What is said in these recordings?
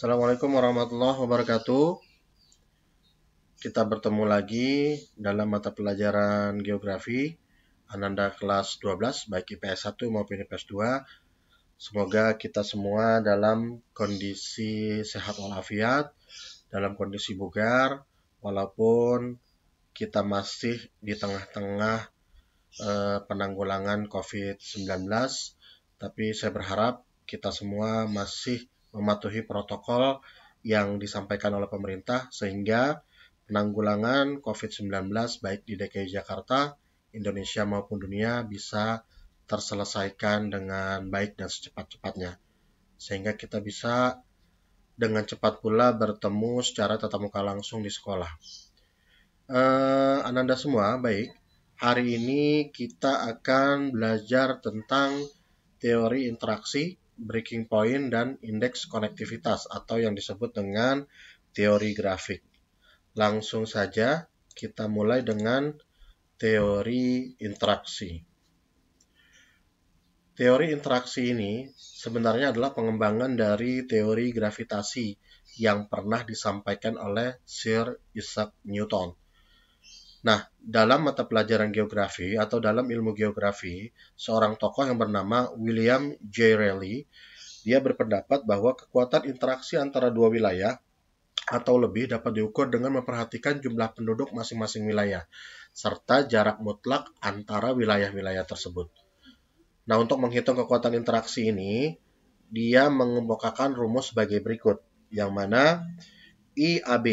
Assalamualaikum warahmatullahi wabarakatuh. Kita bertemu lagi dalam mata pelajaran geografi Ananda kelas 12, baik IPS 1 maupun IPS 2. Semoga kita semua dalam kondisi sehat walafiat, dalam kondisi bugar, walaupun kita masih di tengah-tengah penanggulangan COVID-19, tapi saya berharap kita semua masih mematuhi protokol yang disampaikan oleh pemerintah sehingga penanggulangan COVID-19 baik di DKI Jakarta, Indonesia maupun dunia bisa terselesaikan dengan baik dan secepat-cepatnya. Sehingga kita bisa dengan cepat pula bertemu secara tatap muka langsung di sekolah. Ananda semua, baik. Hari ini kita akan belajar tentang teori interaksi, breaking point, dan indeks konektivitas atau yang disebut dengan teori grafik. Langsung saja kita mulai dengan teori interaksi. Teori interaksi ini sebenarnya adalah pengembangan dari teori gravitasi yang pernah disampaikan oleh Sir Isaac Newton. Nah, dalam mata pelajaran geografi atau dalam ilmu geografi, seorang tokoh yang bernama William J. Rayleigh, dia berpendapat bahwa kekuatan interaksi antara dua wilayah atau lebih dapat diukur dengan memperhatikan jumlah penduduk masing-masing wilayah, serta jarak mutlak antara wilayah-wilayah tersebut. Nah, untuk menghitung kekuatan interaksi ini, dia mengemukakan rumus sebagai berikut, yang mana IAB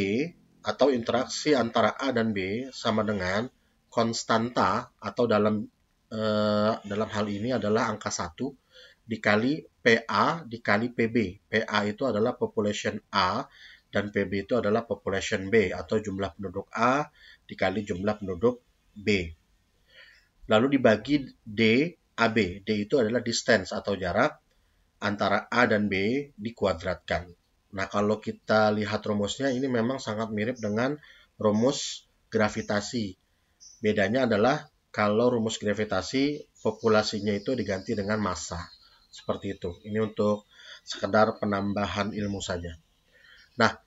atau interaksi antara A dan B sama dengan konstanta atau dalam hal ini adalah angka 1 dikali PA dikali PB. PA itu adalah population A dan PB itu adalah population B atau jumlah penduduk A dikali jumlah penduduk B. Lalu dibagi D, AB. D itu adalah distance atau jarak antara A dan B dikuadratkan. Nah, kalau kita lihat rumusnya, ini memang sangat mirip dengan rumus gravitasi. Bedanya adalah kalau rumus gravitasi, populasinya itu diganti dengan massa. Seperti itu. Ini untuk sekedar penambahan ilmu saja. Nah,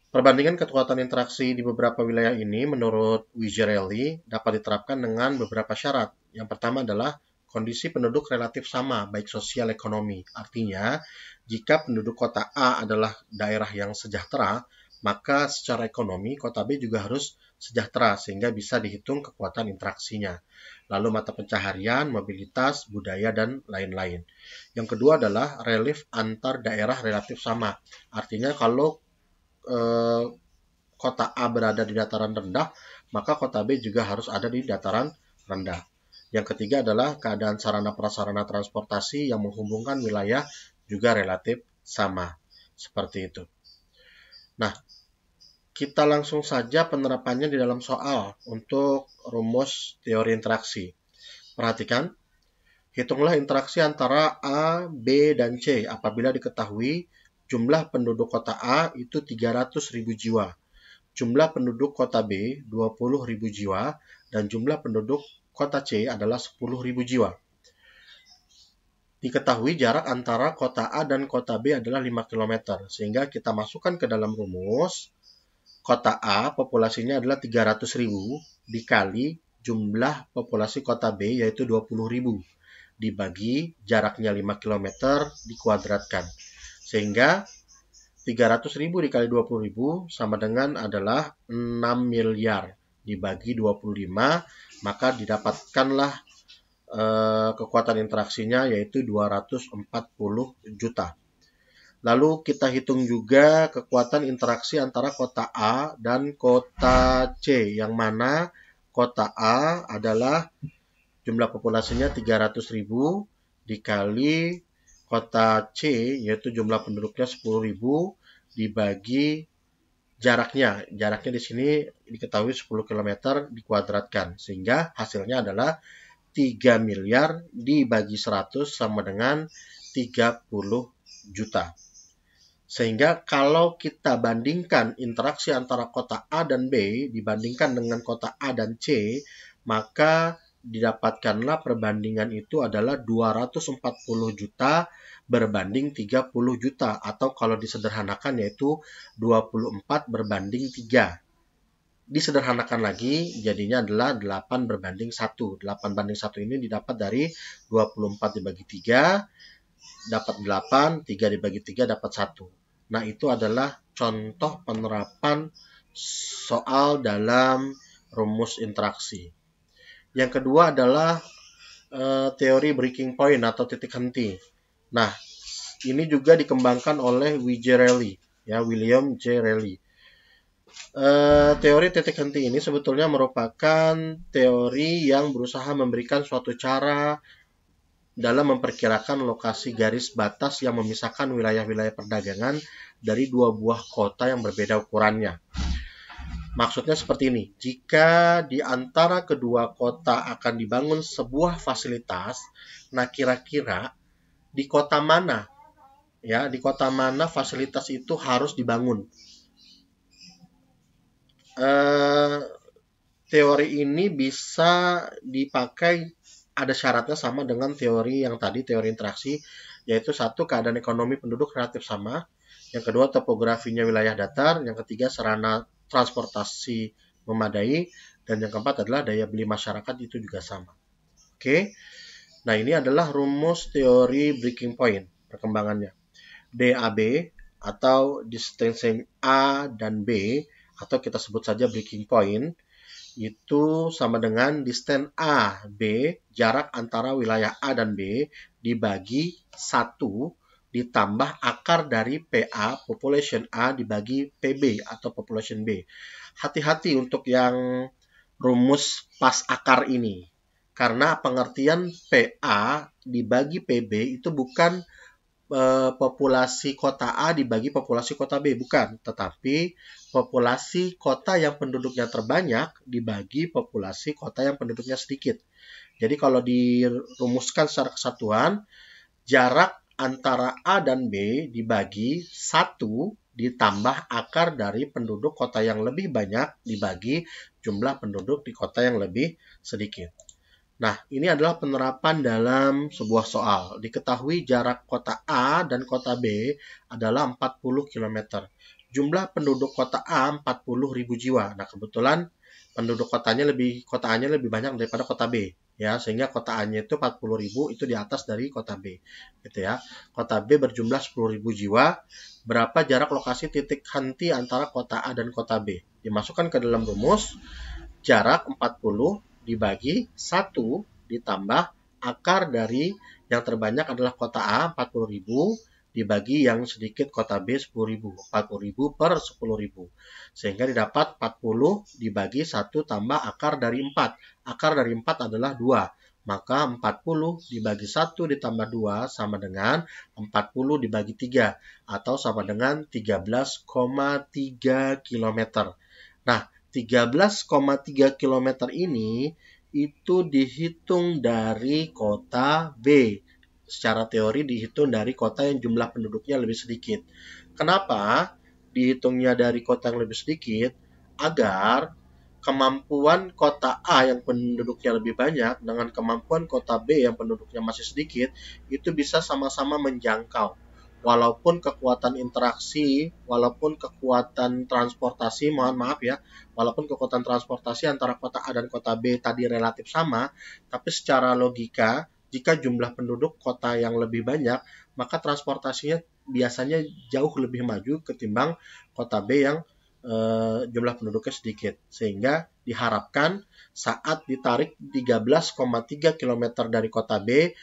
perbandingan kekuatan interaksi di beberapa wilayah ini menurut Rayleigh dapat diterapkan dengan beberapa syarat. Yang pertama adalah kondisi penduduk relatif sama, baik sosial ekonomi. Artinya, jika penduduk kota A adalah daerah yang sejahtera, maka secara ekonomi kota B juga harus sejahtera sehingga bisa dihitung kekuatan interaksinya. Lalu mata pencaharian, mobilitas, budaya, dan lain-lain. Yang kedua adalah relief antar daerah relatif sama. Artinya kalau kota A berada di dataran rendah, maka kota B juga harus ada di dataran rendah. Yang ketiga adalah keadaan sarana prasarana transportasi yang menghubungkan wilayah juga relatif sama. Seperti itu. Nah, kita langsung saja penerapannya di dalam soal untuk rumus teori interaksi. Perhatikan, hitunglah interaksi antara A, B, dan C apabila diketahui jumlah penduduk kota A itu 300.000 jiwa. Jumlah penduduk kota B 20.000 jiwa dan jumlah penduduk kota C adalah 10.000 jiwa. Diketahui jarak antara kota A dan kota B adalah 5 km, sehingga kita masukkan ke dalam rumus, kota A populasinya adalah 300.000 dikali jumlah populasi kota B yaitu 20.000 dibagi jaraknya 5 km dikuadratkan. Sehingga 300.000 dikali 20.000 sama dengan adalah 6 miliar dibagi 25, maka didapatkanlah kekuatan interaksinya yaitu 240 juta. Lalu kita hitung juga kekuatan interaksi antara kota A dan kota C, yang mana kota A adalah jumlah populasinya 300.000 dikali kota C yaitu jumlah penduduknya 10.000 dibagi jaraknya. Jaraknya di sini diketahui 10 km dikuadratkan, sehingga hasilnya adalah 3 miliar dibagi 100 sama dengan 30 juta. Sehingga kalau kita bandingkan interaksi antara kota A dan B dibandingkan dengan kota A dan C, maka didapatkanlah perbandingan itu adalah 240 juta berbanding 30 juta, atau kalau disederhanakan yaitu 24 berbanding 3. Disederhanakan lagi, jadinya adalah 8 berbanding 1. 8 banding 1 ini didapat dari 24 dibagi 3, dapat 8, 3 dibagi 3 dapat 1. Nah, itu adalah contoh penerapan soal dalam rumus interaksi. Yang kedua adalah teori breaking point atau titik henti. Nah, ini juga dikembangkan oleh William J. Rayleigh. Teori titik henti ini sebetulnya merupakan teori yang berusaha memberikan suatu cara dalam memperkirakan lokasi garis batas yang memisahkan wilayah-wilayah perdagangan dari dua buah kota yang berbeda ukurannya. Maksudnya seperti ini, jika di antara kedua kota akan dibangun sebuah fasilitas, nah kira-kira di kota mana? Ya, di kota mana fasilitas itu harus dibangun? Teori ini bisa dipakai, ada syaratnya sama dengan teori yang tadi, teori interaksi, yaitu satu, keadaan ekonomi penduduk relatif sama, yang kedua, topografinya wilayah datar, yang ketiga, sarana transportasi memadai, dan yang keempat adalah daya beli masyarakat itu juga sama. Oke, nah ini adalah rumus teori breaking point perkembangannya. DAB atau distancing A dan B, atau kita sebut saja breaking point, itu sama dengan distance A, B, jarak antara wilayah A dan B, dibagi 1, ditambah akar dari PA, population A, dibagi PB atau population B. Hati-hati untuk yang rumus pas akar ini, karena pengertian PA dibagi PB itu bukan populasi kota A dibagi populasi kota B, bukan, tetapi populasi kota yang penduduknya terbanyak dibagi populasi kota yang penduduknya sedikit. Jadi kalau dirumuskan secara kesatuan, jarak antara A dan B dibagi 1 ditambah akar dari penduduk kota yang lebih banyak dibagi jumlah penduduk di kota yang lebih sedikit. Nah, ini adalah penerapan dalam sebuah soal. Diketahui jarak kota A dan kota B adalah 40 km. Jumlah penduduk kota A 40.000 jiwa. Nah, kebetulan penduduk kota A-nya lebih banyak daripada kota B, ya, sehingga kota A-nya itu 40.000, itu di atas dari kota B, gitu ya. Kota B berjumlah 10.000 jiwa. Berapa jarak lokasi titik henti antara kota A dan kota B? Dimasukkan ke dalam rumus, jarak 40 dibagi 1 ditambah akar dari yang terbanyak adalah kota A 40.000 dibagi yang sedikit kota B 10.000. 40.000 per 10.000. Sehingga didapat 40 dibagi 1 tambah akar dari 4. Akar dari 4 adalah 2. Maka 40 dibagi 1 ditambah 2 sama dengan 40 dibagi 3. Atau sama dengan 13,3 km. Nah, 13,3 km ini itu dihitung dari kota B. Secara teori dihitung dari kota yang jumlah penduduknya lebih sedikit. Kenapa dihitungnya dari kota yang lebih sedikit? Agar kemampuan kota A yang penduduknya lebih banyak dengan kemampuan kota B yang penduduknya masih sedikit itu bisa sama-sama menjangkau. Walaupun kekuatan interaksi, walaupun kekuatan transportasi, walaupun kekuatan transportasi antara kota A dan kota B tadi relatif sama, tapi secara logika, jika jumlah penduduk kota yang lebih banyak, maka transportasinya biasanya jauh lebih maju ketimbang kota B yang jumlah penduduknya sedikit. Sehingga diharapkan saat ditarik 13,3 km dari kota B,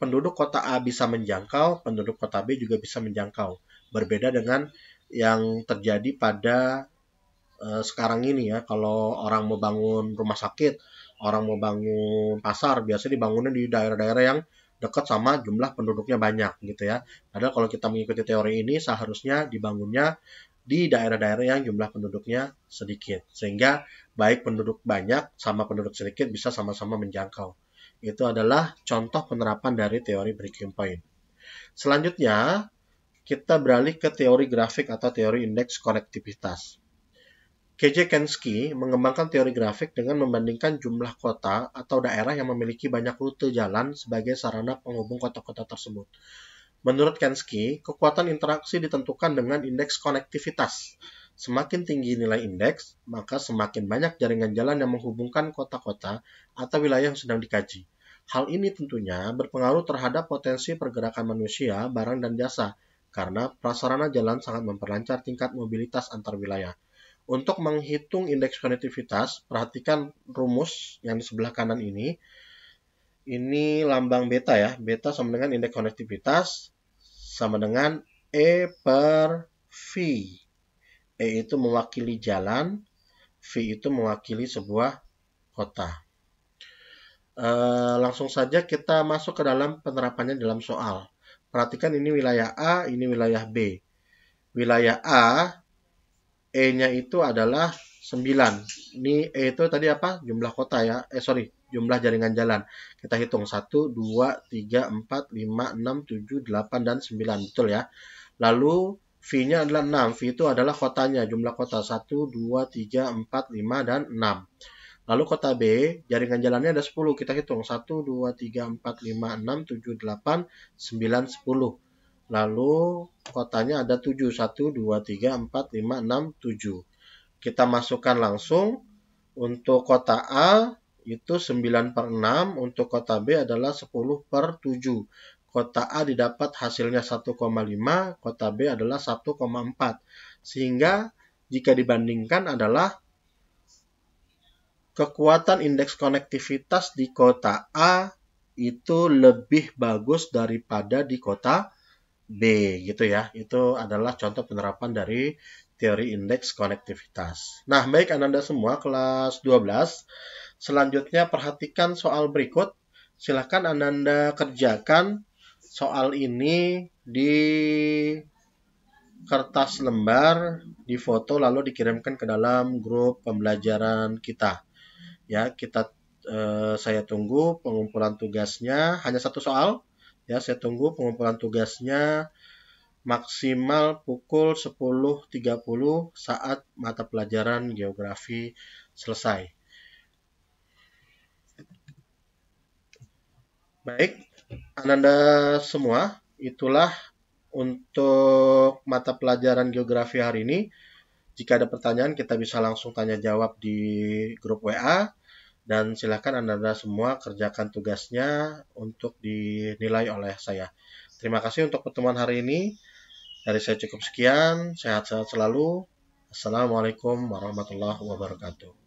penduduk kota A bisa menjangkau, penduduk kota B juga bisa menjangkau. Berbeda dengan yang terjadi pada sekarang ini ya, kalau orang mau bangun rumah sakit, orang mau bangun pasar, biasanya dibangunnya di daerah-daerah yang dekat sama jumlah penduduknya banyak gitu ya. Padahal kalau kita mengikuti teori ini seharusnya dibangunnya di daerah-daerah yang jumlah penduduknya sedikit. Sehingga baik penduduk banyak sama penduduk sedikit bisa sama-sama menjangkau. Itu adalah contoh penerapan dari teori breaking point. Selanjutnya, kita beralih ke teori grafik atau teori indeks konektivitas. K.J. Kensky mengembangkan teori grafik dengan membandingkan jumlah kota atau daerah yang memiliki banyak rute jalan sebagai sarana penghubung kota-kota tersebut. Menurut Kensky, kekuatan interaksi ditentukan dengan indeks konektivitas. Semakin tinggi nilai indeks, maka semakin banyak jaringan jalan yang menghubungkan kota-kota atau wilayah yang sedang dikaji. Hal ini tentunya berpengaruh terhadap potensi pergerakan manusia, barang, dan jasa, karena prasarana jalan sangat memperlancar tingkat mobilitas antar wilayah. Untuk menghitung indeks konektivitas, perhatikan rumus yang di sebelah kanan ini. Ini lambang beta ya. Beta sama dengan indeks konektivitas sama dengan E per V. E itu mewakili jalan, V itu mewakili sebuah kota. Langsung saja kita masuk ke dalam penerapannya dalam soal. Perhatikan ini wilayah A, ini wilayah B. Wilayah A, E-nya itu adalah 9. Ini E itu tadi apa? Jumlah kota ya. Jumlah jaringan jalan. Kita hitung 1, 2, 3, 4, 5, 6, 7, 8, dan 9. Betul ya. Lalu V-nya adalah 6. V itu adalah kotanya. Jumlah kota 1, 2, 3, 4, 5, dan 6. Lalu kota B, jaringan jalannya ada 10. Kita hitung 1, 2, 3, 4, 5, 6, 7, 8, 9, 10. Lalu kotanya ada 7. 1, 2, 3, 4, 5, 6, 7. Kita masukkan langsung. Untuk kota A itu 9 per 6. Untuk kota B adalah 10 per 7. Kota A didapat hasilnya 1,5. Kota B adalah 1,4. Sehingga jika dibandingkan adalah kekuatan indeks konektivitas di kota A itu lebih bagus daripada di kota B gitu ya. Itu adalah contoh penerapan dari teori indeks konektivitas. Nah, baik Ananda semua kelas 12. Selanjutnya perhatikan soal berikut. Silakan Ananda kerjakan soal ini di kertas lembar, difoto lalu dikirimkan ke dalam grup pembelajaran kita. Ya, saya tunggu pengumpulan tugasnya. Hanya satu soal. Ya, saya tunggu pengumpulan tugasnya maksimal pukul 10.30 saat mata pelajaran geografi selesai. Baik, Ananda semua, itulah untuk mata pelajaran geografi hari ini. Jika ada pertanyaan, kita bisa langsung tanya jawab di grup WA. Dan silakan Anda semua kerjakan tugasnya untuk dinilai oleh saya. Terima kasih untuk pertemuan hari ini. Dari saya cukup sekian. Sehat-sehat selalu. Assalamualaikum warahmatullahi wabarakatuh.